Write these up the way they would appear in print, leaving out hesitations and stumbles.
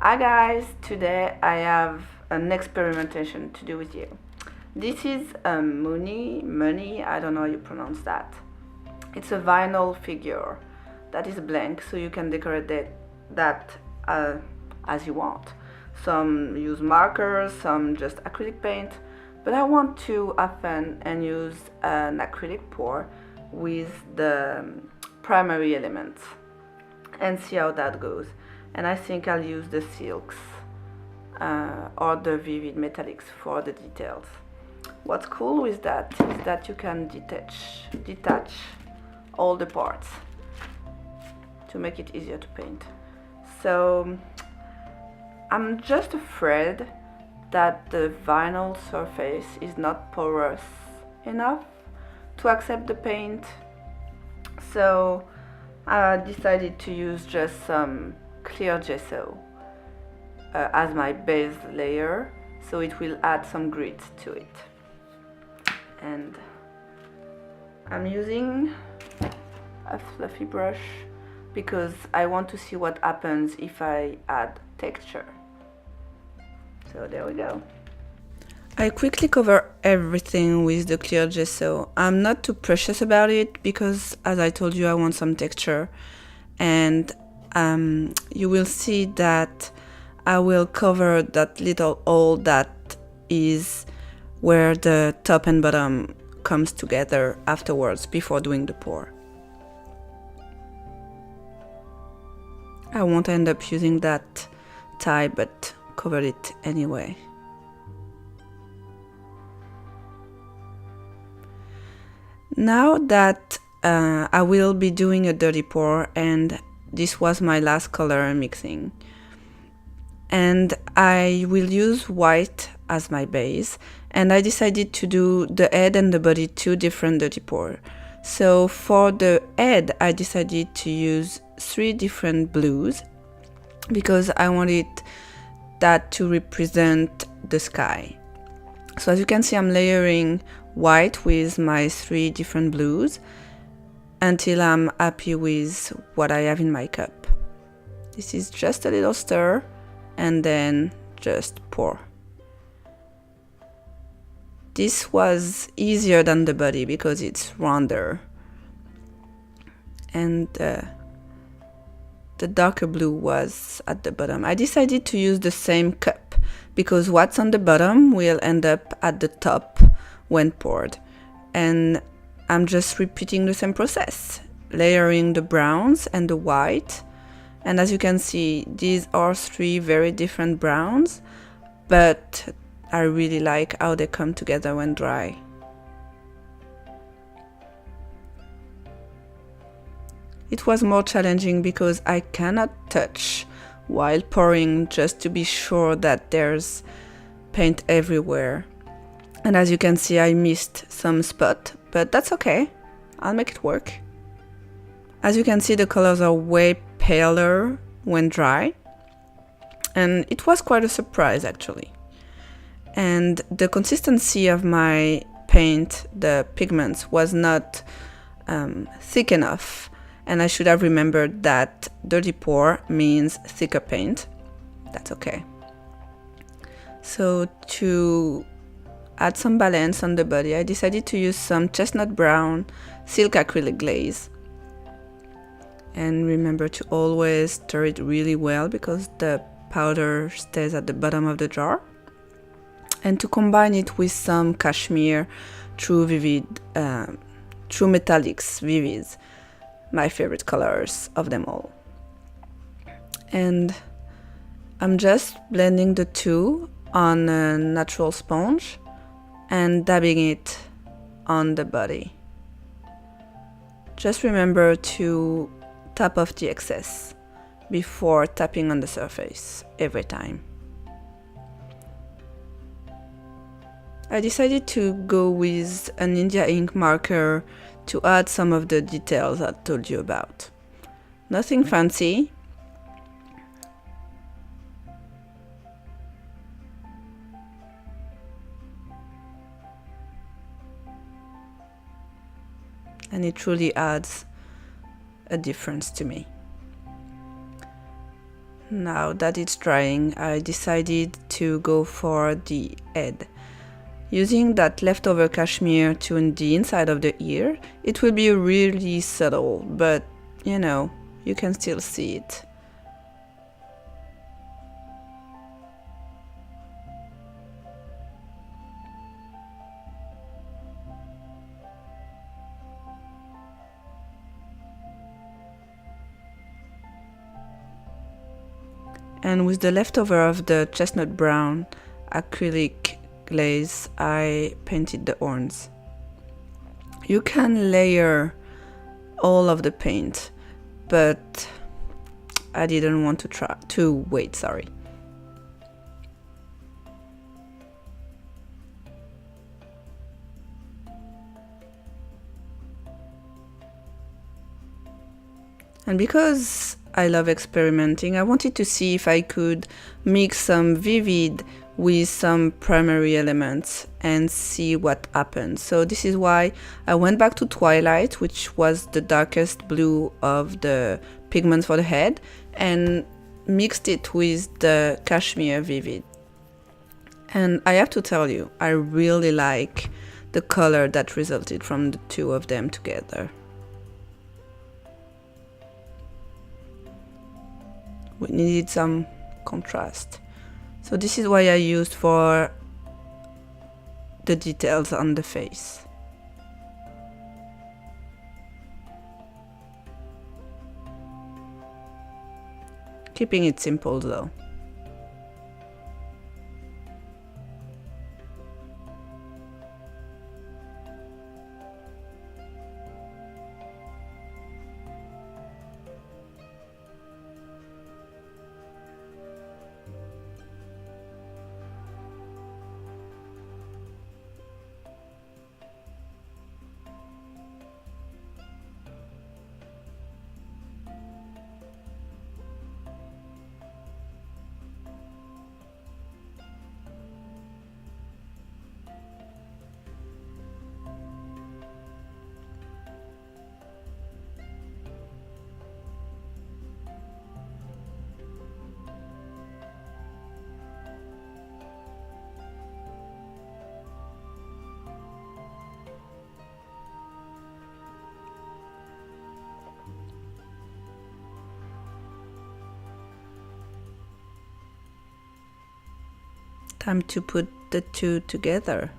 Hi guys, today I have an experimentation to do with you. This is a money, I don't know how you pronounce that. It's a vinyl figure that is blank, so you can decorate that as you want. Some use markers, some just acrylic paint, but I want to have fun and use an acrylic pour with the primary elements and see how that goes. And I think I'll use the silks or the vivid metallics for the details. What's cool with that is that you can detach all the parts to make it easier to paint. So I'm just afraid that the vinyl surface is not porous enough to accept the paint. So I decided to use just some clear gesso as my base layer, so it will add some grit to it. And I'm using a fluffy brush because I want to see what happens if I add texture. So there we go. I quickly cover everything with the clear gesso. I'm not too precious about it because, as I told you, I want some texture. And you will see that I will cover that little hole that is where the top and bottom comes together afterwards before doing the pour. I won't end up using that tie, but cover it anyway. Now that I will be doing a dirty pour, and this was my last color mixing, and I will use white as my base, and I decided to do the head and the body two different dirty pour. So for the head I decided to use 3 different blues because I wanted that to represent the sky. So as you can see, I'm layering white with my 3 different blues until I'm happy with what I have in my cup. This is just a little stir and then just pour. This was easier than the body because it's rounder, and the darker blue was at the bottom. I decided to use the same cup because what's on the bottom will end up at the top when poured, and I'm just repeating the same process, layering the browns and the white. And as you can see, these are 3 very different browns, but I really like how they come together when dry. It was more challenging because I cannot touch while pouring just to be sure that there's paint everywhere. And as you can see, I missed some spot, but that's okay. I'll make it work. As you can see, the colors are way paler when dry, and it was quite a surprise actually. And the consistency of my paint, the pigments, was not thick enough, and I should have remembered that dirty pour means thicker paint. That's okay. So to add some balance on the body, I decided to use some chestnut brown silk acrylic glaze. And remember to always stir it really well because the powder stays at the bottom of the jar. And to combine it with some cashmere true metallics vivids, my favorite colors of them all. And I'm just blending the two on a natural sponge and dabbing it on the body. Just remember to tap off the excess before tapping on the surface every time. I decided to go with an India ink marker to add some of the details I told you about. Nothing fancy. And it truly adds a difference to me. Now that it's drying, I decided to go for the head. Using that leftover cashmere to the inside of the ear, it will be really subtle, but you know, you can still see it. And with the leftover of the chestnut brown acrylic glaze, I painted the horns. You can layer all of the paint, but I didn't want to wait, sorry. And because I love experimenting, I wanted to see if I could mix some vivid with some primary elements and see what happened. So this is why I went back to Twilight, which was the darkest blue of the pigments for the head, and mixed it with the cashmere vivid. And I have to tell you, I really like the color that resulted from the two of them together. We needed some contrast. So this is what I used for the details on the face. Keeping it simple though. Time to put the two together.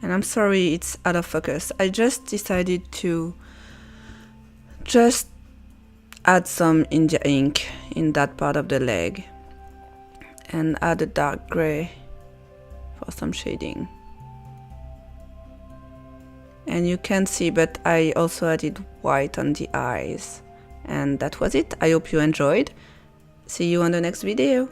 And I'm sorry it's out of focus. I just decided to just add some India ink in that part of the leg and add a dark gray for some shading. And you can see, but I also added white on the eyes. And that was it. I hope you enjoyed. See you on the next video.